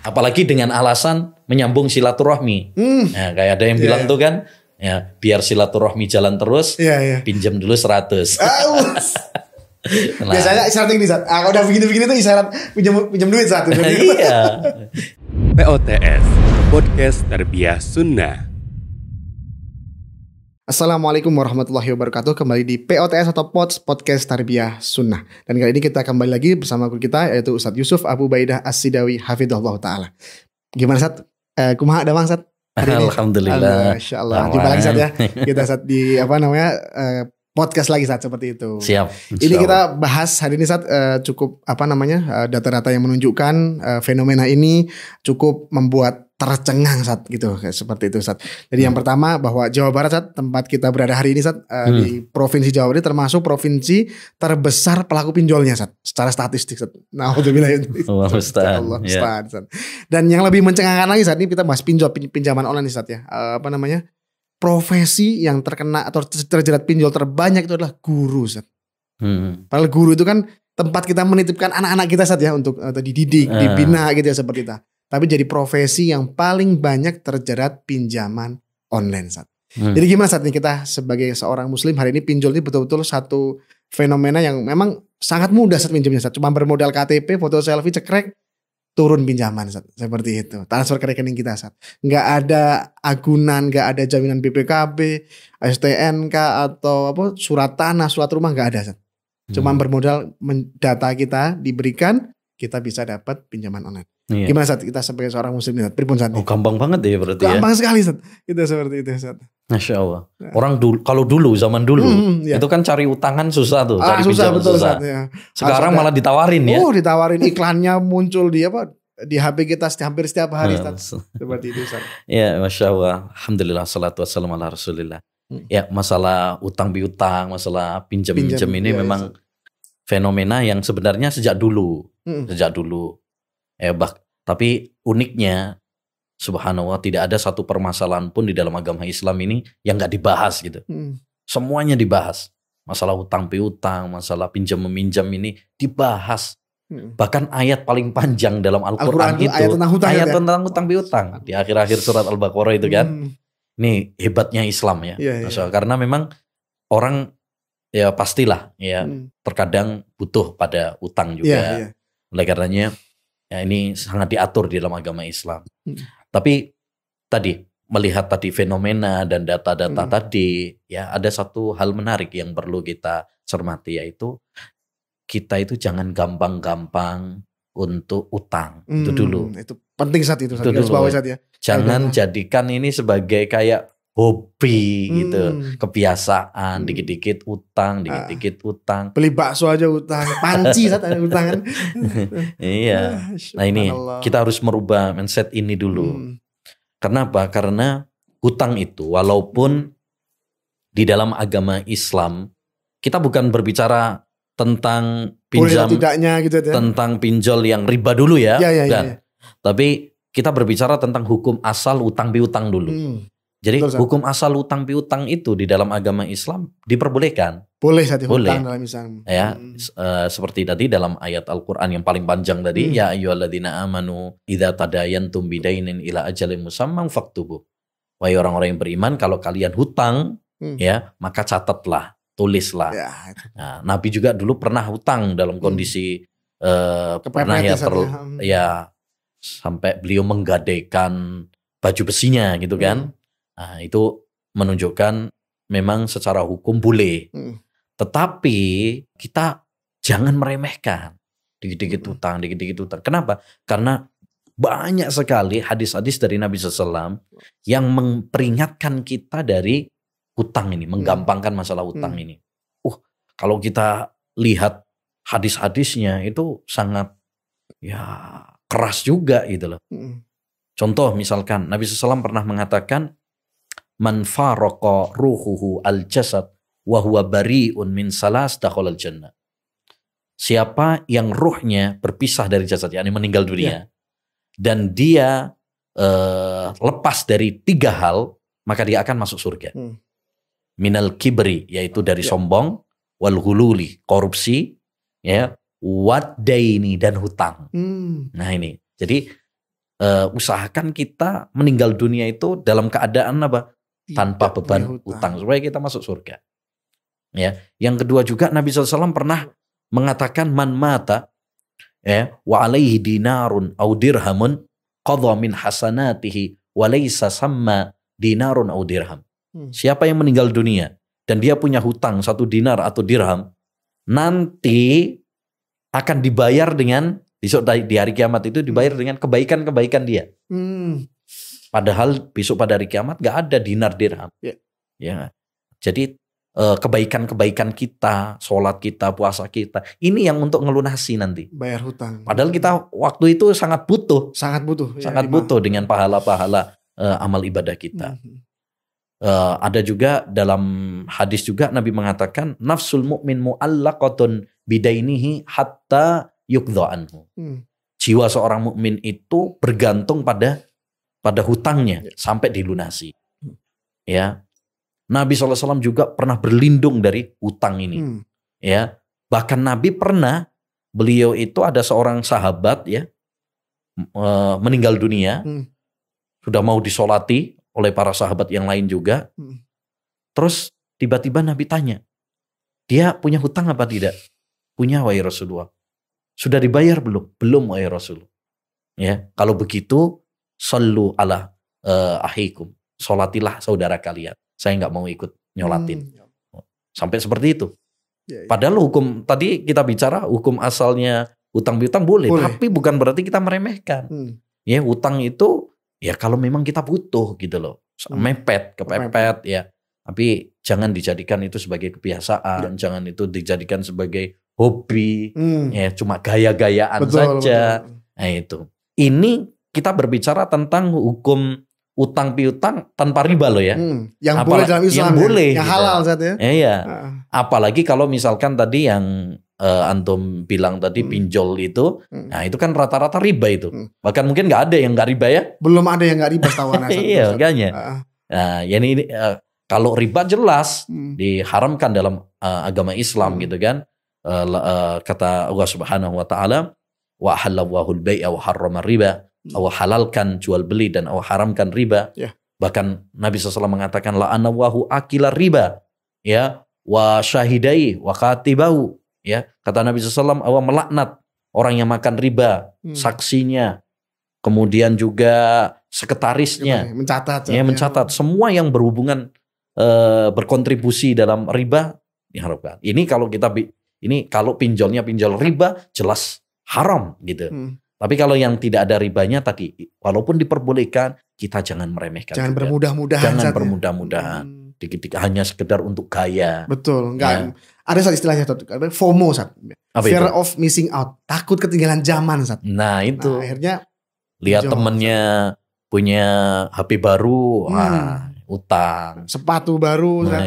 Apalagi dengan alasan menyambung silaturahmi. Nah, kayak ada yang bilang tuh kan, ya biar silaturahmi jalan terus, pinjam dulu 100. Nah. Biasanya isyarat ini saat kalau udah begini-begini tuh isyarat pinjam duit satu. Iya. POTS Podcast Tarbiyah Sunnah. Assalamualaikum warahmatullahi wabarakatuh. Kembali di POTS atau Podcast Tarbiyah Sunnah. Dan kali ini kita kembali lagi bersama guru kita yaitu Ustadz Yusuf Abu Baidah As-Sidawi hafidhahullah ta'ala. Gimana Ustadz? Kumaha ada Bang Ustadz? Alhamdulillah. Masya Allah. Jumpa lagi Ustadz ya. Kita Ustadz di podcast lagi saat seperti itu. Siap. Ini kita bahas hari ini saat cukup data-data yang menunjukkan fenomena ini cukup membuat tercengang saat gitu seperti itu saat. Jadi yang pertama bahwa Jawa Barat saat tempat kita berada hari ini saat di provinsi Jawa Barat termasuk provinsi terbesar pelaku pinjolnya saat secara statistik saat. Allah Ustaz. Dan yang lebih mencengangkan lagi saat ini kita bahas pinjaman online saat ya. Profesi yang terkena atau terjerat pinjol terbanyak itu adalah guru Ustaz. Padahal guru itu kan tempat kita menitipkan anak-anak kita Ustaz ya untuk dididik, dibina gitu ya seperti itu. Tapi jadi profesi yang paling banyak terjerat pinjaman online Ustaz. Jadi gimana saat ini kita sebagai seorang muslim hari ini pinjol ini betul-betul satu fenomena yang memang sangat mudah saat pinjamnya Ustaz. Cuma bermodal KTP, foto selfie, cekrek, turun pinjaman Ustaz. Seperti itu. Transfer ke rekening kita Ustaz. Nggak ada agunan, nggak ada jaminan BPKB, STNK atau surat tanah, surat rumah nggak ada Ustaz. Cuma bermodal data kita diberikan, kita bisa dapat pinjaman online. Iya. Gimana Ustaz kita sebagai seorang muslim Ustaz? Pripun Ustaz? Gampang banget ya berarti ya. Gampang sekali Ustaz. Itu seperti itu Ustaz. Masya Allah. Orang kalau zaman dulu itu kan cari utangan susah tuh, cari pinjaman susah. Ya. Sekarang malah ditawarin ya. Ditawarin iklannya muncul di HP kita hampir setiap hari Ustaz. Seperti itu Ustaz. Ya, Masya Allah. Alhamdulillah salatu wassalamu ala Rasulillah. Ya, masalah utang piutang, masalah pinjam ini memang fenomena yang sebenarnya sejak dulu. Tapi uniknya subhanallah tidak ada satu permasalahan pun di dalam agama Islam ini yang gak dibahas gitu. Semuanya dibahas. Masalah utang piutang, masalah pinjam meminjam ini dibahas. Bahkan ayat paling panjang dalam Al-Quran itu ayat tentang utang piutang. Di akhir-akhir surat Al-Baqarah itu kan. Ini hebatnya Islam ya. Karena memang orang ya pastilah ya terkadang butuh pada utang juga. Oleh karenanya ya ini sangat diatur di dalam agama Islam. Tapi tadi melihat tadi fenomena dan data-data tadi ya ada satu hal menarik yang perlu kita cermati yaitu kita itu jangan gampang-gampang untuk utang. Itu dulu. Itu penting saat itu dulu. Ya. Jangan jadikan ini sebagai kayak hobi gitu, kebiasaan dikit-dikit utang, beli bakso aja utang, panci saat ada utangan. Iya. Nah ini kita harus merubah mindset ini dulu. Kenapa? Karena hutang itu walaupun di dalam agama Islam kita bukan berbicara tentang pinjam tidaknya gitu ya. Tentang pinjol yang riba dulu ya. Tapi kita berbicara tentang hukum asal utang piutang dulu. Jadi hukum asal utang piutang itu di dalam agama Islam diperbolehkan. Boleh saat hutang dalam Islam. Ya, seperti tadi dalam ayat Al-Qur'an yang paling panjang tadi, ya ayyuhalladzina amanu idza tadayantum bidainin ila ajalin musamman faktubu. Wahai orang-orang yang beriman, kalau kalian hutang ya, maka catatlah, tulislah. Nah, Nabi juga dulu pernah hutang dalam kondisi pernah ya sampai beliau menggadaikan baju besinya gitu kan. Nah, itu menunjukkan memang secara hukum boleh. Tetapi kita jangan meremehkan dikit-dikit utang. Kenapa? Karena banyak sekali hadis-hadis dari Nabi SAW yang memperingatkan kita dari hutang ini, menggampangkan masalah hutang ini. Kalau kita lihat hadis-hadisnya itu sangat ya keras juga gitu loh. Contoh misalkan Nabi SAW pernah mengatakan man farqa ruhuhu al-jasad wa huwa bari'un min salas dakhalal jannah. Siapa yang ruhnya berpisah dari jasad, yakni meninggal dunia, dan dia lepas dari 3 hal, maka dia akan masuk surga. Minal kibri, yaitu dari sombong, wal ghululi, korupsi, ya, wad daini, dan hutang. Nah ini, jadi usahakan kita meninggal dunia itu dalam keadaan apa? Tanpa Tidak beban punya utang supaya kita masuk surga. Ya, yang kedua juga Nabi SAW pernah mengatakan man mata ya wa alaihi dinarun au dirhamun qadha min hasanatihi wa laysa samma dinarun au dirham. Siapa yang meninggal dunia dan dia punya hutang 1 dinar atau dirham, nanti akan dibayar dengan besok di hari kiamat itu dibayar dengan kebaikan-kebaikan dia. Padahal besok pada hari kiamat gak ada dinar dirham. Ya. Jadi kebaikan-kebaikan kita, sholat kita, puasa kita, ini yang untuk ngelunasi nanti. Bayar hutang. Padahal kita waktu itu sangat butuh. Sangat butuh. Sangat butuh dengan pahala-pahala amal ibadah kita. Ada juga dalam hadis juga Nabi mengatakan nafsul mu'min mu'allaqatun bidainihi hatta yuqdha anhu. Jiwa seorang mukmin itu bergantung pada hutangnya sampai dilunasi. Ya, Nabi SAW juga pernah berlindung dari hutang ini. Ya, bahkan Nabi pernah, beliau itu ada seorang sahabat ya meninggal dunia, sudah mau disolati oleh para sahabat yang lain juga. Terus tiba-tiba Nabi tanya, dia punya hutang apa tidak? Punya, wahai Rasulullah. Sudah dibayar belum? Belum, wahai Rasul. Ya, kalau begitu sallu ala ahikum, solatilah saudara kalian. Saya nggak mau ikut nyolatin. Sampai seperti itu. Padahal hukum tadi kita bicara hukum asalnya hutang piutang boleh, tapi bukan berarti kita meremehkan. Ya, hutang itu ya kalau memang kita butuh gitu loh, kepepet ya. Tapi jangan dijadikan itu sebagai kebiasaan, jangan itu dijadikan sebagai hobi, ya cuma gaya-gayaan saja. Betul. Nah itu. Ini kita berbicara tentang hukum utang piutang tanpa riba loh ya. Yang boleh dalam Islam, yang boleh, yang gitu. halal saat ya. Iya. Apalagi kalau misalkan tadi yang antum bilang tadi pinjol itu, nah itu kan rata-rata riba itu. Bahkan mungkin nggak ada yang nggak riba ya. Belum ada yang nggak riba setahuan. Iya, makanya. Nah, ini kalau riba jelas diharamkan dalam agama Islam gitu kan. Kata Allah Subhanahu wa taala, wa halallahu al-bai'a wa harrama riba. Allah halalkan jual beli dan Allah haramkan riba. Bahkan Nabi SAW mengatakan la'anahu akila riba, ya, wa syahidai wa katibahu, ya. Kata Nabi SAW, Allah melaknat orang yang makan riba, saksinya, kemudian juga sekretarisnya, mencatat semua yang berhubungan berkontribusi dalam riba diharapkan. Ini kalau pinjolnya pinjol riba jelas haram gitu. Tapi kalau yang tidak ada ribanya tadi, walaupun diperbolehkan, kita jangan meremehkan. Jangan bermudah-mudahan. Jangan bermudah-mudahan. Dikit-dikit hanya sekedar untuk gaya. Betul. Enggak. Ada satu istilahnya, FOMO, Sat. Fear of missing out. Takut ketinggalan zaman, Sat. Nah itu. Akhirnya lihat temennya punya HP baru, utang. Sepatu baru, Sat.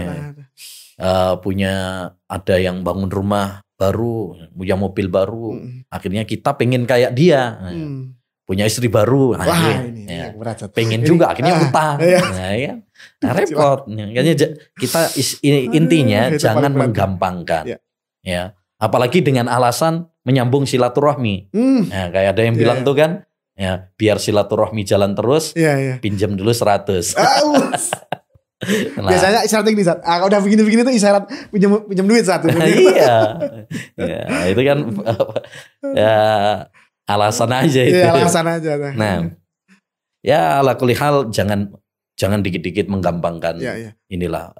Punya ada yang bangun rumah baru, punya mobil baru, akhirnya kita pengen kayak dia, punya istri baru, pengen juga, akhirnya utang, repot. Makanya kita intinya jangan menggampangkan, ya, apalagi dengan alasan menyambung silaturahmi. Nah, kayak ada yang bilang tuh kan, ya biar silaturahmi jalan terus, pinjam dulu 100. Nah. Biasanya isyarat ini saat udah begini-begini tuh isyarat pinjam duit satu. Iya. Ya, itu kan ya alasan aja itu. Iya, alasan aja. Nah, ya ala kulli hal jangan dikit-dikit menggampangkan inilah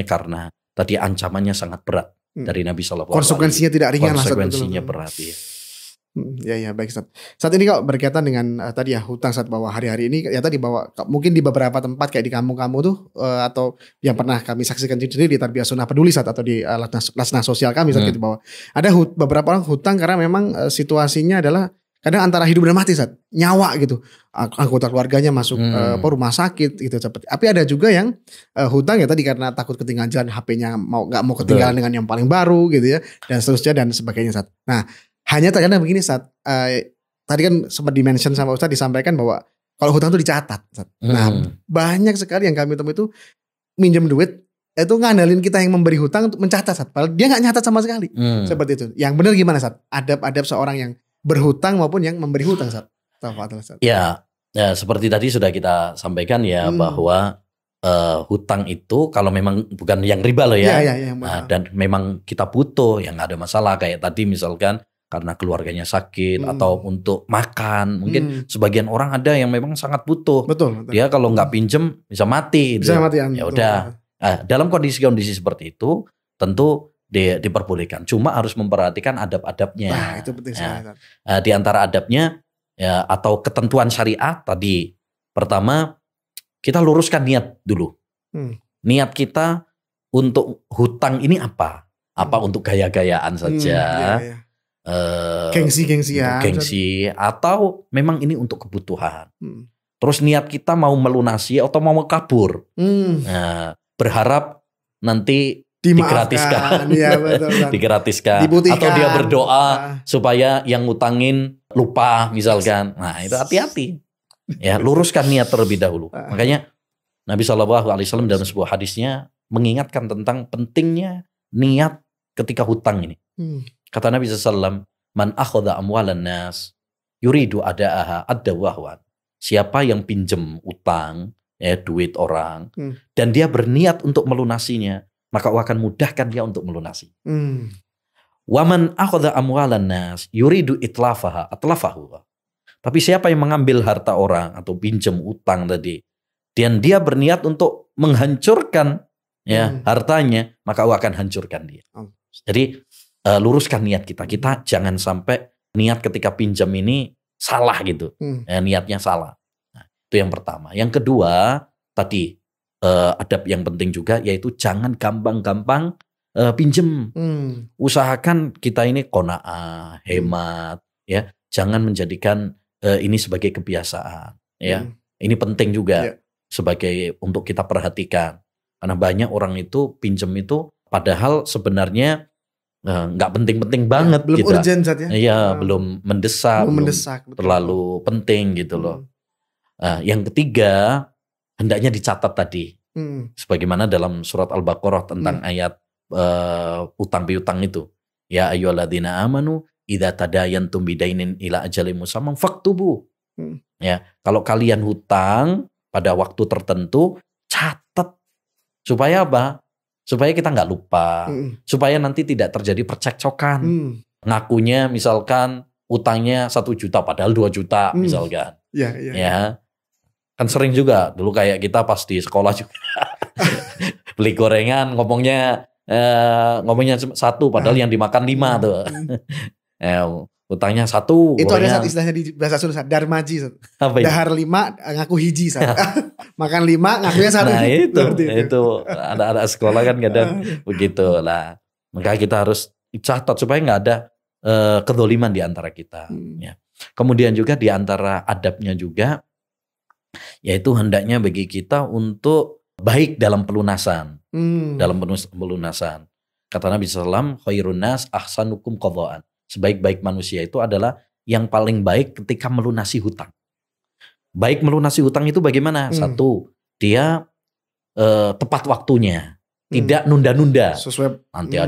karena tadi ancamannya sangat berat dari Nabi SAW. Konsekuensinya tidak ringan lah. Konsekuensinya berat ya. Ya baik Ustaz. Saat ini kalau berkaitan dengan tadi ya hutang saat bahwa hari-hari ini ya tadi bahwa mungkin di beberapa tempat kayak di kampung-kampung tuh atau yang pernah kami saksikan sendiri di Tarbiyah Sunnah Peduli saat atau di lasna sosial kami saat itu bahwa ada beberapa orang hutang karena memang situasinya adalah kadang antara hidup dan mati saat nyawa gitu, anggota keluarganya masuk rumah sakit gitu seperti. Tapi ada juga yang hutang ya tadi karena takut ketinggalan jalan, HP-nya nggak mau ketinggalan dengan yang paling baru gitu ya dan seterusnya dan sebagainya saat. Nah hanya terkadang begini saat tadi kan sempat dimention sama Ustaz disampaikan bahwa kalau hutang itu dicatat. Nah banyak sekali yang kami temui itu minjem duit itu ngandalin kita yang memberi hutang untuk mencatat Sat. Padahal dia nggak nyatat sama sekali seperti itu. Yang benar gimana Sat? Adab-adab seorang yang berhutang maupun yang memberi hutang Sat. Ya Ya, seperti tadi sudah kita sampaikan ya bahwa hutang itu kalau memang bukan yang riba loh ya, dan memang kita butuh, yang nggak ada masalah kayak tadi misalkan karena keluarganya sakit atau untuk makan, mungkin sebagian orang ada yang memang sangat butuh. Betul. Dia kalau nggak pinjem bisa mati. Bisa mati. Ya udah. Dalam kondisi-kondisi seperti itu tentu diperbolehkan. Cuma harus memperhatikan adab-adabnya. Nah, itu penting sekali. Di antara adabnya ya, atau ketentuan syariat tadi, pertama kita luruskan niat dulu. Niat kita untuk hutang ini apa? Apa untuk gaya-gayaan saja? Gengsi atau memang ini untuk kebutuhan. Terus niat kita mau melunasi atau mau kabur. Nah, berharap nanti digratiskan, digratiskan, atau dia berdoa supaya yang ngutangin lupa misalkan. Nah, itu hati-hati. Ya, luruskan niat terlebih dahulu. Makanya Nabi SAW dalam sebuah hadisnya mengingatkan tentang pentingnya niat ketika hutang ini. Kata Nabi SAW, man akhadha amwalan nas yuridu ada'aha ad-dawahwan. Siapa yang pinjem utang, ya duit orang, dan dia berniat untuk melunasinya, maka Allah akan mudahkan dia untuk melunasi. Waman akhadha amwalan nas yuridu itlafaha atlafahu. Tapi siapa yang mengambil harta orang atau pinjam utang tadi, dan dia berniat untuk menghancurkan ya hartanya, maka Allah akan hancurkan dia. Jadi luruskan niat kita. Kita jangan sampai niat ketika pinjam ini salah gitu. Niatnya salah. Nah, itu yang pertama. Yang kedua, tadi adab yang penting juga yaitu jangan gampang-gampang pinjem. Usahakan kita ini qanaah, hemat, ya. Jangan menjadikan ini sebagai kebiasaan, ya. Ini penting juga sebagai untuk kita perhatikan. Karena banyak orang itu pinjem itu padahal sebenarnya nggak penting-penting banget, belum gitu. Urgent saja. Iya, belum mendesak, belum terlalu penting gitu loh. Yang ketiga, hendaknya dicatat tadi, sebagaimana dalam surat Al-Baqarah tentang ayat utang piutang itu. Ya ayyuhalladzina amanu idza tadayantum bidainin ila ajalin musamman faktubu. Ya, kalau kalian hutang pada waktu tertentu, catat supaya apa? Supaya kita nggak lupa, supaya nanti tidak terjadi percekcokan. Ngakunya misalkan utangnya 1 juta padahal 2 juta misalkan. Ya. Kan sering juga dulu kayak kita pas di sekolah juga beli gorengan ngomongnya 1 padahal yang dimakan 5 tuh. Utangnya 1. Itu gorengan. Ada istilahnya di bahasa Sunda, darmaji. Dahar 5 ngaku hiji. Makan 5 ngakunya 1. Nah itu ada sekolah kan kadang begitu lah. Maka kita harus catat supaya nggak ada kedzaliman di antara kita. Ya. Kemudian juga di antara adabnya juga, yaitu hendaknya bagi kita untuk baik dalam pelunasan. Dalam pelunasan. Kata Nabi SAW, khairun nas ahsanukum qadha'an. Sebaik-baik manusia itu adalah yang paling baik ketika melunasi hutang. Baik melunasi hutang itu bagaimana? 1, dia tepat waktunya, tidak nunda-nunda. Sesuai nanti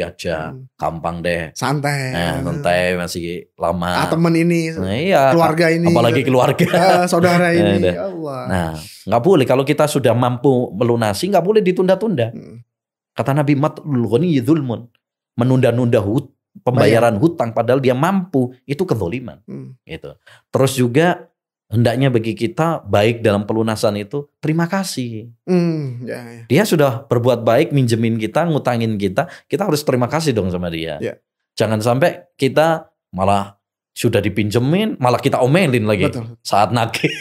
aja, gampang deh. Santai. Santai masih lama. Teman ini, iya, keluarga ini, apalagi keluarga, saudara ini. Allah. Nah, nggak boleh kalau kita sudah mampu melunasi, nggak boleh ditunda-tunda. Kata Nabi, matlul ghani dzulmun. Menunda-nunda pembayaran hutang padahal dia mampu, itu kezaliman. Gitu. Terus juga hendaknya bagi kita baik dalam pelunasan itu terima kasih. Dia sudah berbuat baik, minjemin kita, ngutangin kita harus terima kasih dong sama dia. Jangan sampai kita malah sudah dipinjemin, malah kita omelin lagi. Saat nagih.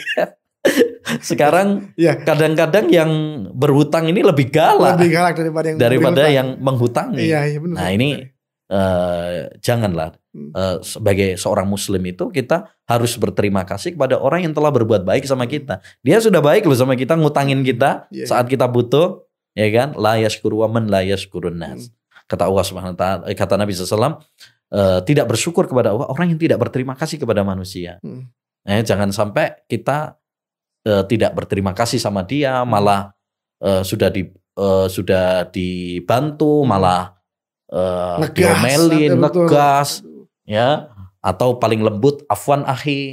Sekarang kadang-kadang yang berhutang ini lebih galak daripada yang menghutangi. Nah ini janganlah. Sebagai seorang muslim itu kita harus berterima kasih kepada orang yang telah berbuat baik sama kita. Dia sudah baik loh sama kita, ngutangin kita saat kita butuh, ya kan? La yashkuru wa man la yashkurun nas. Kata Allah Subhanahu wa taala, kata Nabi SAW, tidak bersyukur kepada Allah orang yang tidak berterima kasih kepada manusia. Jangan sampai kita tidak berterima kasih sama dia, malah sudah dibantu, malah diomelin, ngegas, ya, atau paling lembut afwan akhi,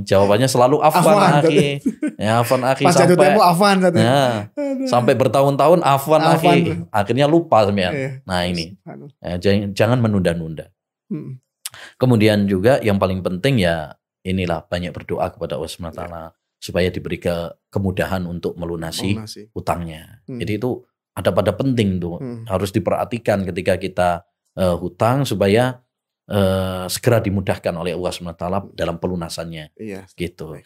Jawabannya selalu afwan akhi. Ya afwan akhi pas jatuh tempo afwan sampai bertahun-tahun afwan akhi. Akhirnya lupa sampean. Nah ini. Jangan menunda-nunda. Kemudian juga yang paling penting ya inilah banyak berdoa kepada Allah SWT supaya diberi kemudahan untuk melunasi hutangnya. Jadi itu ada pada penting tuh harus diperhatikan ketika kita hutang supaya segera dimudahkan oleh Allah SWT dalam pelunasannya. Iya, gitu.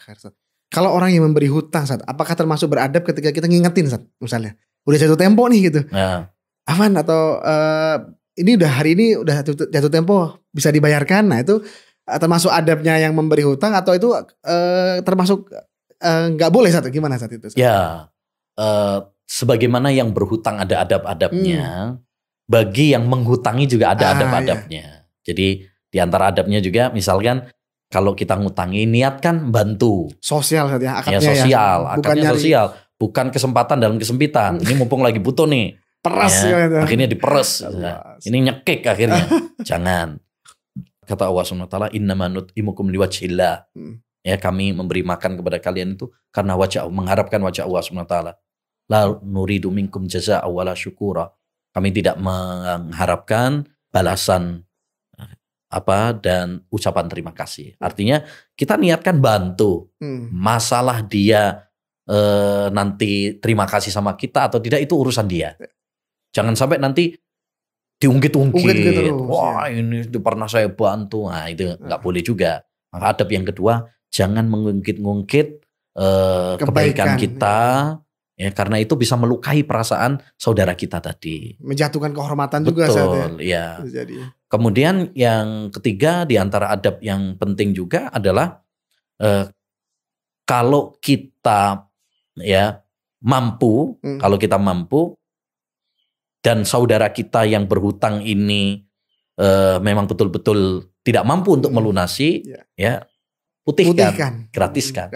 Kalau orang yang memberi hutang, Sat, apakah termasuk beradab ketika kita ngingetin, Sat, misalnya udah jatuh tempo nih gitu, Afan atau ini udah hari ini udah jatuh tempo bisa dibayarkan. Nah itu termasuk adabnya yang memberi hutang atau itu termasuk nggak boleh, Sat? Gimana saat itu, Sat? Ya, sebagaimana yang berhutang ada adab-adabnya, bagi yang menghutangi juga ada adab-adabnya. Iya. Jadi di antara adabnya juga misalkan kalau kita ngutangi niatkan bantu. Sosial ya, akadnya sosial, akadnya sosial, bukan kesempatan dalam kesempitan. Ini mumpung lagi butuh nih. Peras akhirnya diperes. Ini nyekik akhirnya. Jangan. Kata Allah SWT, innama nut'imukum liwajhillah. Ya, kami memberi makan kepada kalian itu karena mengharapkan wajah Allah SWT. La nuridu minkum jaza'a wala syukura. Kami tidak mengharapkan balasan dan ucapan terima kasih. Artinya kita niatkan bantu. Masalah dia nanti terima kasih sama kita atau tidak itu urusan dia. Jangan sampai nanti diungkit-ungkit. Wah ini pernah saya bantu. Nah itu nggak boleh juga. Maka adab yang kedua, jangan mengungkit-ungkit kebaikan kita. Ya, karena itu bisa melukai perasaan saudara kita tadi. Menjatuhkan kehormatan juga. Betul, ya. Kemudian yang ketiga di antara adab yang penting juga adalah kalau kita mampu, dan saudara kita yang berhutang ini memang betul-betul tidak mampu untuk melunasi, putihkan, gratiskan.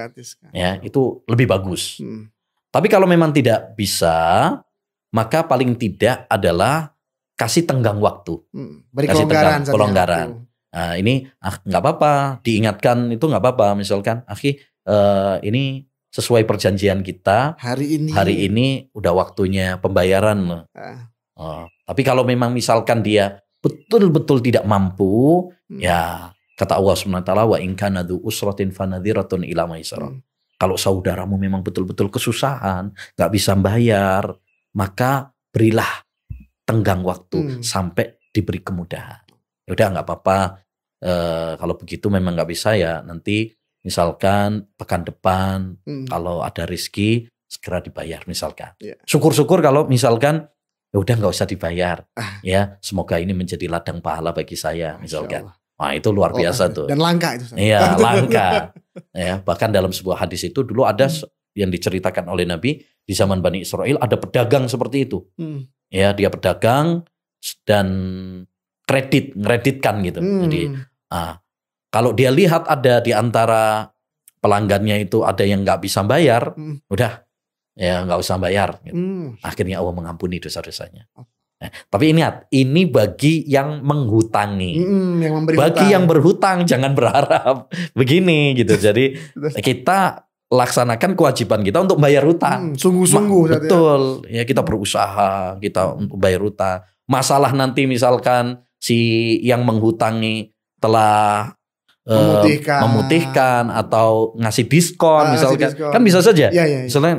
Ya, itu lebih bagus. Tapi kalau memang tidak bisa, maka paling tidak adalah kasih tenggang waktu. Beri kelonggaran. Nah, ini nggak apa-apa, diingatkan itu nggak apa-apa. Misalkan, akhi, ini sesuai perjanjian kita. Hari ini udah waktunya pembayaran. Tapi kalau memang misalkan dia betul-betul tidak mampu, ya kata Allah SWT, wa in kana dzu usratin fanadhiratun ila maisarah. Kalau saudaramu memang betul-betul kesusahan, gak bisa bayar, maka berilah tenggang waktu sampai diberi kemudahan. Udah gak apa-apa, kalau begitu memang gak bisa ya nanti misalkan pekan depan kalau ada rezeki segera dibayar misalkan. Syukur-syukur kalau misalkan ya udah gak usah dibayar, ya semoga ini menjadi ladang pahala bagi saya misalkan. Wah itu luar biasa tuh. Dan langka itu. Iya langka. Ya, bahkan dalam sebuah hadis itu dulu ada yang diceritakan oleh Nabi di zaman Bani Israel ada pedagang seperti itu. Ya dia pedagang dan ngereditkan gitu. Jadi kalau dia lihat ada di antara pelanggannya itu ada yang nggak bisa bayar, udah ya nggak usah bayar. Gitu. Akhirnya Allah mengampuni dosa-dosanya. Tapi ingat, ini bagi yang menghutangi. Yang berhutang jangan berharap begini gitu. Jadi kita laksanakan kewajiban kita untuk bayar hutang. Sungguh-sungguh. Betul. Ya kita berusaha kita untuk bayar hutang. Masalah nanti misalkan si yang menghutangi telah memutihkan atau ngasih diskon misalkan, kan bisa saja. Misalnya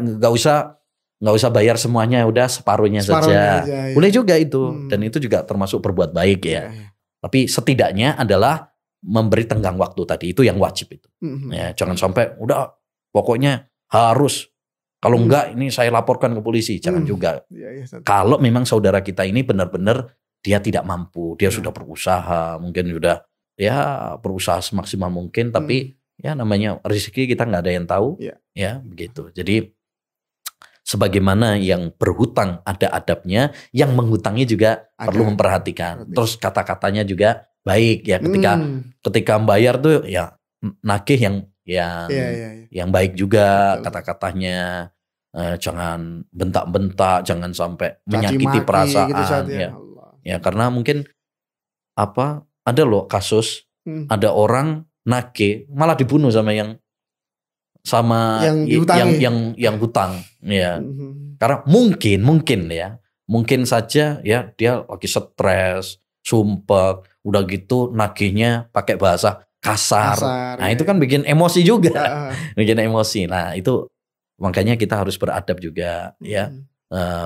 nggak usah bayar semuanya, udah separuhnya saja. Boleh juga itu, dan itu juga termasuk berbuat baik ya. Tapi setidaknya adalah memberi tenggang waktu tadi, itu yang wajib itu. Ya, jangan sampai udah pokoknya harus, kalau enggak ini saya laporkan ke polisi, jangan juga. Kalau memang saudara kita ini benar-benar dia tidak mampu, dia sudah berusaha, mungkin sudah berusaha semaksimal mungkin, tapi ya namanya rezeki kita nggak ada yang tahu, ya begitu. Jadi sebagaimana yang berhutang ada adabnya, yang menghutangi juga perlu memperhatikan. Terus kata-katanya juga baik ya, ketika membayar tuh ya nagih yang baik juga. Betul. Kata-katanya jangan bentak-bentak, jangan sampai menyakiti perasaan gitu, ya karena mungkin ada loh kasus ada orang nagih malah dibunuh sama yang hutang ya. Karena mungkin saja ya dia lagi stres, sumpek, udah gitu nagihnya pakai bahasa kasar. Nah, itu kan bikin emosi juga. Bikin emosi. Nah, itu makanya kita harus beradab juga ya.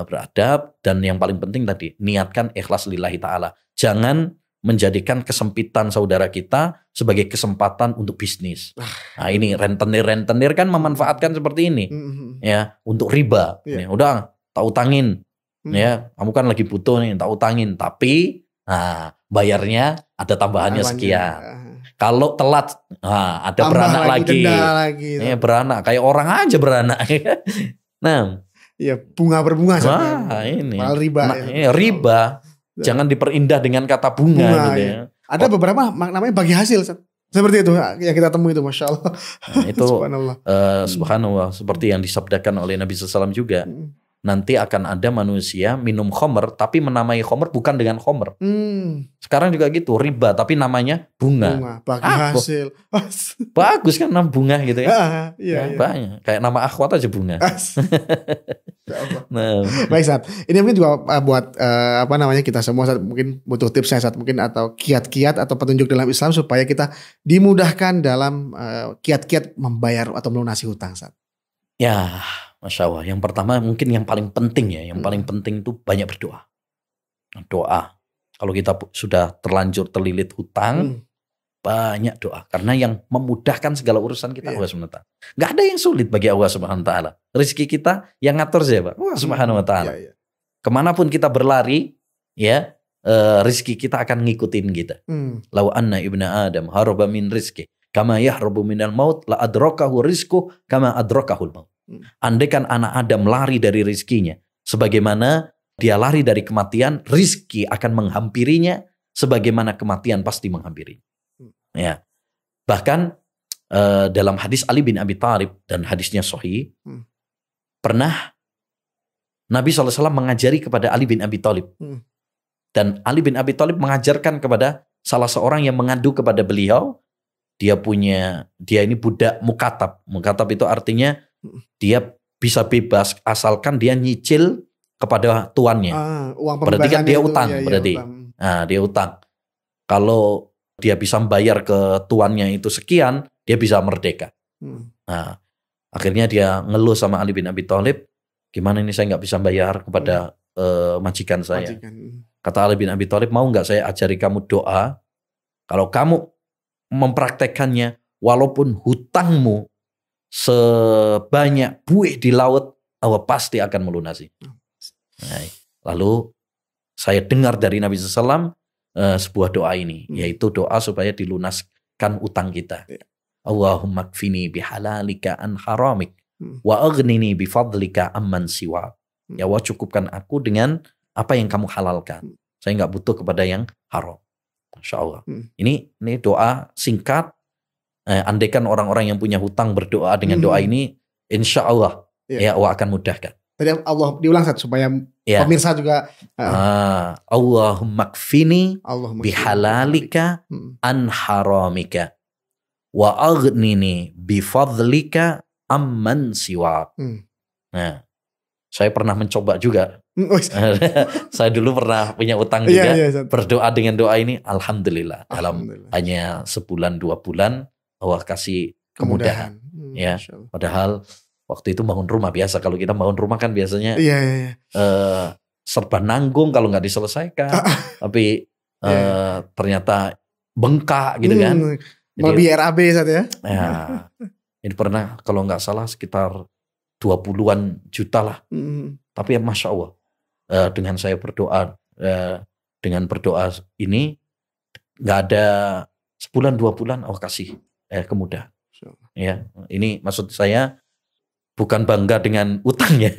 Beradab, dan yang paling penting tadi niatkan ikhlas lillahi ta'ala. Jangan menjadikan kesempitan saudara kita sebagai kesempatan untuk bisnis. Nah, ini rentenir kan memanfaatkan seperti ini ya, untuk riba. Ya, udah tak utangin ya, kamu kan lagi butuh nih, tak utangin, tapi bayarnya ada tambahannya sekian. Kalau telat ada beranak lagi. Beranak kayak orang aja beranak. Nah, ya bunga berbunga. Ini riba. Riba. Jangan diperindah dengan kata bunga gitu ya. Ada beberapa namanya bagi hasil. Seperti itu yang kita temui itu, Masya Allah. Itu subhanallah. Seperti yang disabdakan oleh Nabi SAW juga. Nanti akan ada manusia minum khomer, tapi menamai khomer bukan dengan khomer. Sekarang juga gitu, riba tapi namanya bunga. Bagi hasil. Bagus kan nama bunga gitu ya. Iya. Banyak. Kayak nama akhwat aja bunga. Nah. Baik, Sat. Ini mungkin juga buat kita semua, Sat, mungkin butuh tipsnya, Sat, mungkin atau kiat-kiat atau petunjuk dalam Islam supaya kita dimudahkan dalam kiat-kiat membayar atau melunasi hutang, Sat. Ya, Masya Allah. Yang pertama mungkin yang paling penting ya. Yang paling penting itu banyak berdoa. Doa. Kalau kita sudah terlanjur terlilit hutang, banyak doa. Karena yang memudahkan segala urusan kita Allah Subhanahu wa ta'ala. Gak ada yang sulit bagi Allah Subhanahu wa ta'ala. Rezeki kita yang ngatur siapa? Allah Subhanahu wa ta'ala. Kemanapun kita berlari, ya, rezeki kita akan ngikutin kita. Lau anna ibna Adam haraba min rizki kama yahrabu minal maut la adrakahu rizku kama adrakahul maut. Andaikan anak Adam lari dari rizkinya, sebagaimana dia lari dari kematian, rizki akan menghampirinya sebagaimana kematian pasti menghampiri. Ya. Bahkan dalam hadis Ali bin Abi Thalib, dan hadisnya sahih, pernah Nabi SAW mengajari kepada Ali bin Abi Thalib. Dan Ali bin Abi Thalib mengajarkan kepada salah seorang yang mengadu kepada beliau. Dia ini budak mukatab. Mukatab itu artinya dia bisa bebas asalkan dia nyicil kepada tuannya. Berarti kan dia utang. Dia utang. Kalau dia bisa membayar ke tuannya itu sekian, dia bisa merdeka. Nah, akhirnya dia ngeluh sama Ali bin Abi Thalib, gimana ini saya nggak bisa bayar kepada majikan saya. Kata Ali bin Abi Thalib, mau nggak saya ajari kamu doa? Kalau kamu mempraktekannya, walaupun hutangmu sebanyak buih di laut, Allah pasti akan melunasi. Nah, lalu saya dengar dari Nabi SAW sebuah doa ini, yaitu doa supaya dilunaskan utang kita. Allahumma kfini bihalalika an haramik wa aghnini bifadlika amman siwa. Ya Allah, cukupkan aku dengan apa yang kamu halalkan. Saya nggak butuh kepada yang haram. Masya Allah. Ini doa singkat. Andaikan orang-orang yang punya hutang berdoa dengan doa ini, insya Allah ya Allah akan mudahkan. Tadi Allah diulang Sat, supaya pemirsa juga. Allahumma kfini bihalalika an haramika wa aghnini bifadlika amman siwak. Nah, saya pernah mencoba juga. Saya dulu pernah punya utang juga. Berdoa dengan doa ini, alhamdulillah. Dalam hanya sebulan 2 bulan Allah kasih kemudahan. Ya, padahal waktu itu bangun rumah biasa. Kalau kita bangun rumah kan biasanya serba nanggung kalau nggak diselesaikan. Tapi ternyata bengkak gitu kan. Lebih RAB Sat ya. Ini pernah kalau nggak salah sekitar 20-an juta lah. Tapi Masya Allah, dengan saya berdoa, dengan berdoa ini, nggak ada sebulan 2 bulan Allah kasih kemudahan. Ya, ini maksud saya bukan bangga dengan utang ya,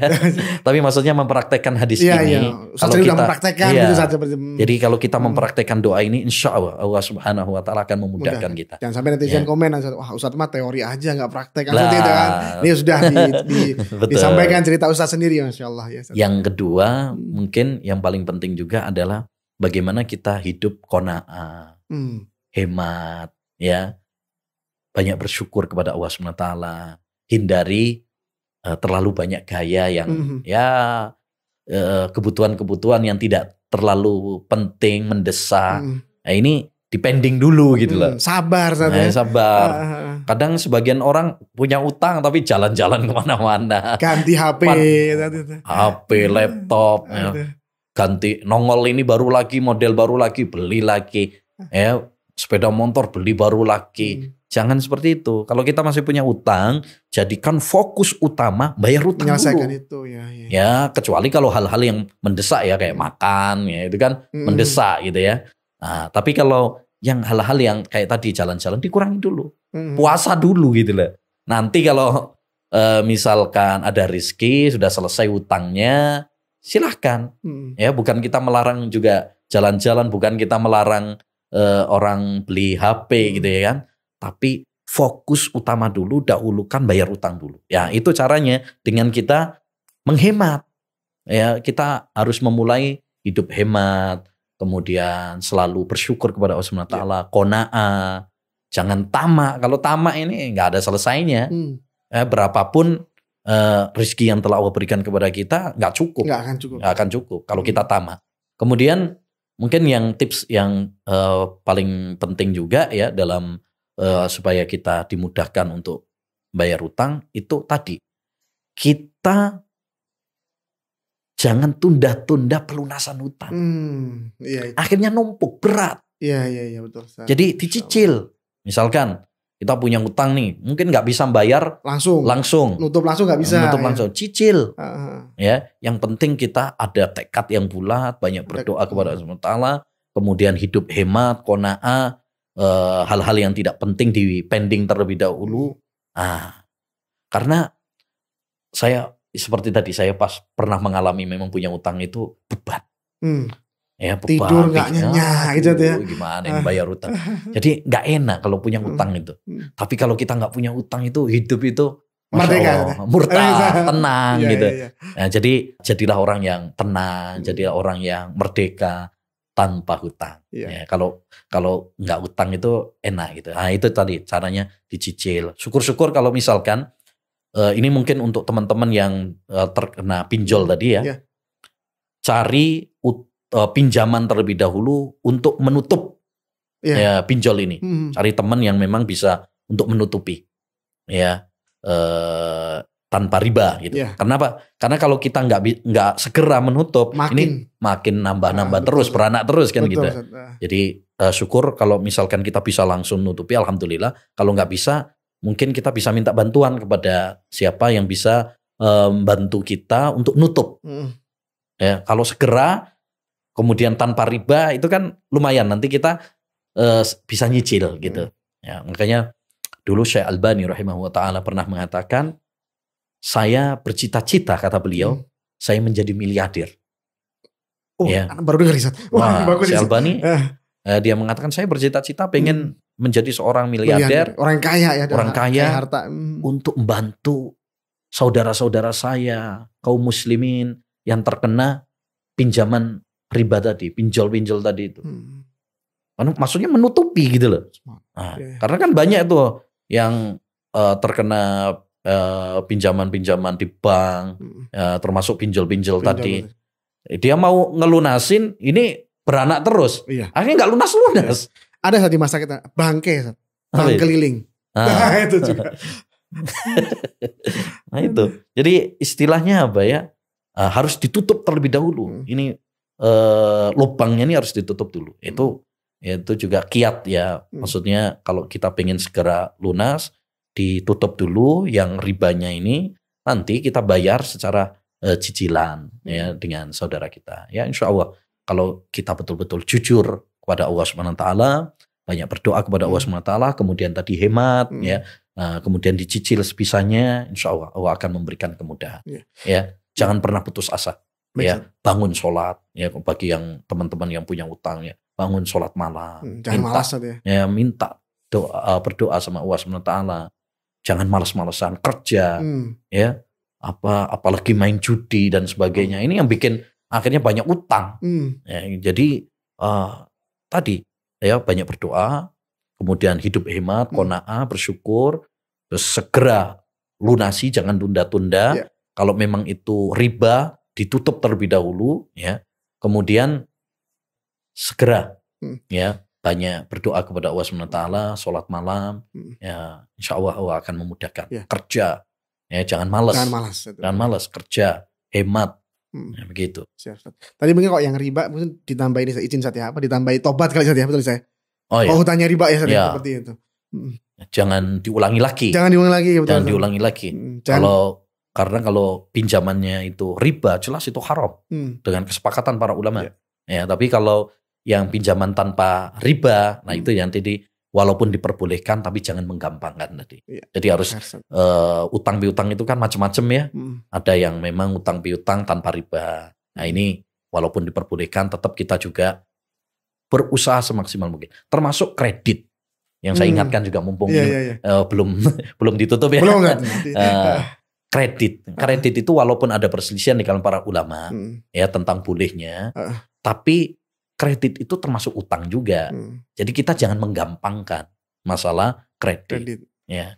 tapi maksudnya mempraktekkan hadis ini. Kalau kita mempraktekkan gitu saja. Jadi kalau kita mempraktekkan doa ini, insya Allah Allah Subhanahu Wa Taala akan memudahkan kita. Jangan sampai netizen komen, wah Ustadz mah teori aja nggak praktek. Kan? Ini sudah disampaikan cerita Ustadz sendiri, Masya Allah. Ya, yang kedua mungkin yang paling penting juga adalah bagaimana kita hidup qanaah, hemat, ya. banyak bersyukur kepada Allah SWT, hindari terlalu banyak gaya yang kebutuhan-kebutuhan yang tidak terlalu penting, mendesak. Nah, ini depending dulu gitu loh. Sabar sabar. Kadang sebagian orang punya utang tapi jalan-jalan kemana-mana. Ganti HP, HP, laptop, ganti nongol ini baru lagi, model baru lagi, beli lagi. Sepeda motor beli baru lagi. Jangan seperti itu. Kalau kita masih punya utang, jadikan fokus utama bayar utang menyelesaikan dulu. Itu ya, kecuali kalau hal-hal yang mendesak ya kayak makan ya, itu kan mendesak gitu ya. Nah, tapi kalau yang hal-hal yang kayak tadi jalan-jalan dikurangi dulu. Puasa dulu gitu loh. Nanti kalau misalkan ada rezeki, sudah selesai utangnya, silahkan. Ya, bukan kita melarang juga jalan-jalan, bukan kita melarang orang beli HP gitu ya kan. Tapi fokus utama dulu, dahulukan bayar utang dulu. Ya, itu caranya dengan kita menghemat. Ya, kita harus memulai hidup hemat, kemudian selalu bersyukur kepada Allah SWT, qanaah. Jangan tamak. Kalau tamak ini nggak ada selesainya. Berapapun rezeki yang telah Allah berikan kepada kita nggak cukup. Nggak akan cukup kalau kita tamak. Kemudian mungkin yang tips yang paling penting juga ya dalam supaya kita dimudahkan untuk bayar utang itu tadi, kita jangan tunda-tunda pelunasan utang. Akhirnya numpuk berat. Iya betul. Jadi dicicil. Misalkan kita punya utang nih, mungkin nggak bisa bayar langsung. Nutup langsung nggak bisa. Langsung, cicil. Ya, yang penting kita ada tekad yang bulat, banyak berdoa kepada Allah SWT, kemudian hidup hemat, qanaah. Hal-hal yang tidak penting di pending terlebih dahulu. Karena saya seperti tadi, saya pas pernah mengalami memang punya utang itu beban. Ya, beban. Tidur nggak nyenyak gitu ya. Gimana yang bayar utang. Jadi nggak enak kalau punya utang itu. Tapi kalau kita nggak punya utang itu, hidup itu merdeka, murtad, tenang gitu. Nah, jadi jadilah orang yang tenang, jadilah orang yang merdeka tanpa hutang. Ya, kalau nggak hutang itu enak gitu. Nah, itu tadi caranya dicicil. Syukur-syukur kalau misalkan ini mungkin untuk teman-teman yang terkena pinjol tadi ya. Cari pinjaman terlebih dahulu untuk menutup pinjol ini. Cari teman yang memang bisa untuk menutupi ya tanpa riba gitu. Kenapa? Karena kalau kita nggak segera menutup, ini makin nambah terus, beranak terus kan gitu. Jadi syukur kalau misalkan kita bisa langsung nutupi, alhamdulillah. Kalau nggak bisa, mungkin kita bisa minta bantuan kepada siapa yang bisa membantu kita untuk nutup. Ya, kalau segera, kemudian tanpa riba itu kan lumayan. Nanti kita bisa nyicil gitu. Ya, makanya dulu Syekh Albani rahimahullah ta'ala pernah mengatakan, saya bercita-cita, kata beliau, saya menjadi miliarder. Baru dengar riset. Syekh Albani dia mengatakan, saya bercita-cita pengen menjadi seorang miliarder, orang kaya ya, orang kaya harta. Untuk membantu saudara-saudara saya, kaum muslimin yang terkena pinjaman riba tadi, pinjol-pinjol tadi itu. Maksudnya menutupi gitu loh. Karena kan banyak tuh yang terkena pinjaman-pinjaman di bank, termasuk pinjol-pinjol tadi. Dia mau ngelunasin, ini beranak terus. Akhirnya nggak lunas-lunas. Ada di masa kita bangke, bank keliling. Itu juga. Nah itu. Jadi istilahnya apa ya? Harus ditutup terlebih dahulu. Ini lubangnya ini harus ditutup dulu. Itu juga kiat ya. Maksudnya kalau kita pengen segera lunas, ditutup dulu yang ribanya ini, nanti kita bayar secara cicilan ya dengan saudara kita. Ya insya Allah kalau kita betul-betul jujur kepada Allah SWT, banyak berdoa kepada Allah SWT, kemudian tadi hemat ya, kemudian dicicil sebisanya, insya Allah Allah akan memberikan kemudahan. Ya jangan pernah putus asa. Ya bangun sholat ya, bagi yang teman-teman yang punya utang ya, bangun sholat malam. Jangan malas ya, minta doa, berdoa sama Allah SWT. Jangan malas-malasan kerja, ya, apalagi main judi dan sebagainya. Ini yang bikin akhirnya banyak utang. Ya, jadi tadi ya banyak berdoa, kemudian hidup hemat, qanaah, bersyukur, terus segera lunasi, jangan tunda-tunda. Kalau memang itu riba, ditutup terlebih dahulu, ya. Kemudian segera, ya, banyak berdoa kepada Allah SWT, sholat malam, ya, insya Allah Allah akan memudahkan. Kerja, ya, jangan malas, jangan malas, kerja, hemat, ya, begitu. Siap. Tadi mungkin kok yang riba, mungkin ditambahin izin Ustaz ya, ditambahi tobat kali Ustaz ya, betul saya. Oh hutangnya riba ya Ustaz, seperti itu. Jangan diulangi lagi. Jangan diulangi. Betul, jangan diulangi lagi. Karena kalau pinjamannya itu riba, jelas itu haram dengan kesepakatan para ulama. Ya, tapi kalau yang pinjaman tanpa riba, nah itu yang tadi walaupun diperbolehkan, tapi jangan menggampangkan tadi. Jadi harus utang piutang itu kan macam-macam ya. Ada yang memang utang piutang tanpa riba. Nah ini walaupun diperbolehkan, tetap kita juga berusaha semaksimal mungkin. Termasuk kredit. Yang saya ingatkan juga mumpung belum ditutup ya. Belum, Kredit itu walaupun ada perselisihan di kalangan para ulama ya tentang bolehnya, tapi kredit itu termasuk utang juga. Jadi kita jangan menggampangkan masalah kredit. Ya,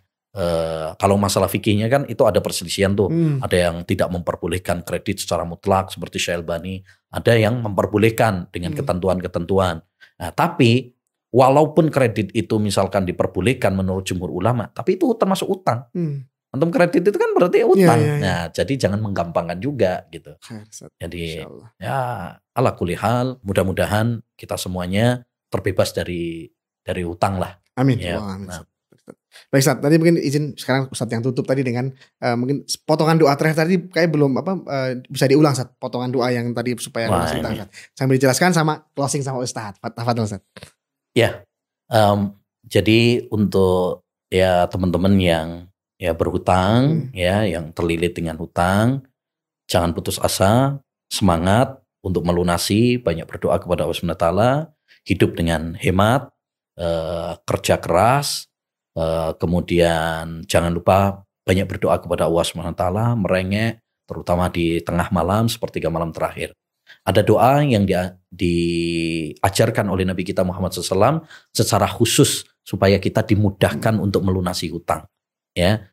kalau masalah fikihnya kan itu ada perselisihan tuh. Ada yang tidak memperbolehkan kredit secara mutlak seperti Syalbani, ada yang memperbolehkan dengan ketentuan-ketentuan. Nah, tapi walaupun kredit itu misalkan diperbolehkan menurut jumhur ulama, tapi itu termasuk utang. Antum kredit itu kan berarti utang. Nah, jadi jangan menggampangkan juga gitu. Jadi ya ala kulli hal, mudah-mudahan kita semuanya terbebas dari utang lah. Amin. Ya, amin. Baik Ustaz, tadi mungkin izin sekarang Ustaz yang tutup tadi dengan mungkin potongan doa terakhir tadi kayak belum bisa diulang Ustaz, potongan doa yang tadi supaya Ustaz sambil dijelaskan sama closing sama Ustaz. Tafadhol Ustaz. Ya. Jadi untuk ya teman-teman yang ya berhutang, ya yang terlilit dengan hutang, jangan putus asa, semangat untuk melunasi, banyak berdoa kepada Allah SWT, hidup dengan hemat, kerja keras, kemudian jangan lupa banyak berdoa kepada Allah SWT, merengek, terutama di tengah malam, sepertiga malam terakhir. Ada doa yang diajarkan oleh Nabi kita Muhammad SAW secara khusus supaya kita dimudahkan untuk melunasi hutang. Ya,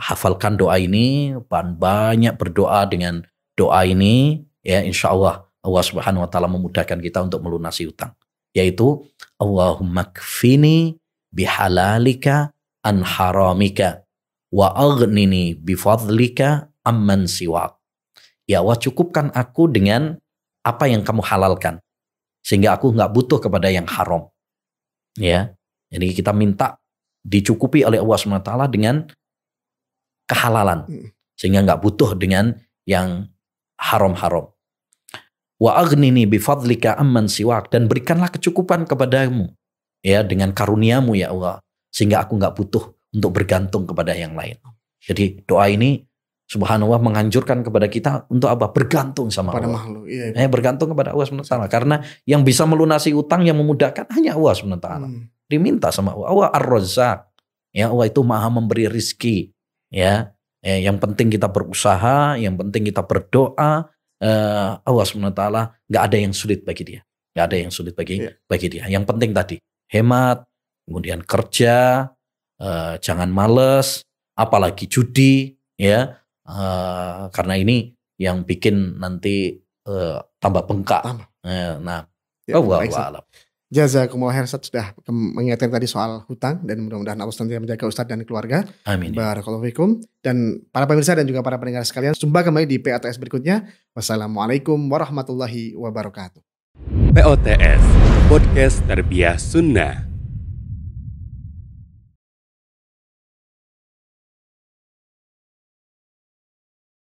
hafalkan doa ini, banyak berdoa dengan doa ini, ya insya Allah Allah Subhanahu Wa Taala memudahkan kita untuk melunasi hutang. Yaitu Allahumma kfini bihalalika an haramika wa aghnini bifadlika amman siwak. Ya Allah, cukupkan aku dengan apa yang kamu halalkan sehingga aku nggak butuh kepada yang haram. Ya, jadi kita minta dicukupi oleh Allah SWT dengan kehalalan sehingga nggak butuh dengan yang haram-haram. Wa aghnini bifadlika amman siwak, dan berikanlah kecukupan kepadamu ya dengan karuniamu ya Allah sehingga aku nggak butuh untuk bergantung kepada yang lain. Jadi doa ini subhanallah menganjurkan kepada kita untuk apa? Bergantung sama Allah. Makhluk. Bergantung kepada Allah SWT, karena yang bisa melunasi utang, yang memudahkan hanya Allah SWT. Diminta sama Allah. Allah Ar-Razzaq. Ya, Allah itu maha memberi rizki. Ya, yang penting kita berusaha, yang penting kita berdoa. Allah SWT nggak ada yang sulit bagi dia. Nggak ada yang sulit bagi dia. Yang penting tadi hemat, kemudian kerja, jangan males, apalagi judi, ya, karena ini yang bikin nanti tambah bengkak. Nah, Allah alam. Jazakumullah khair Ustaz sudah mengingatkan tadi soal hutang, dan mudah-mudahan Allah SWT menjaga Ustaz dan keluarga. Amin. Barakallahu fikum. Dan para pemirsa dan juga para pendengar sekalian, jumpa kembali di POTS berikutnya. Wassalamualaikum warahmatullahi wabarakatuh. POTS, Podcast Tarbiyah Sunnah.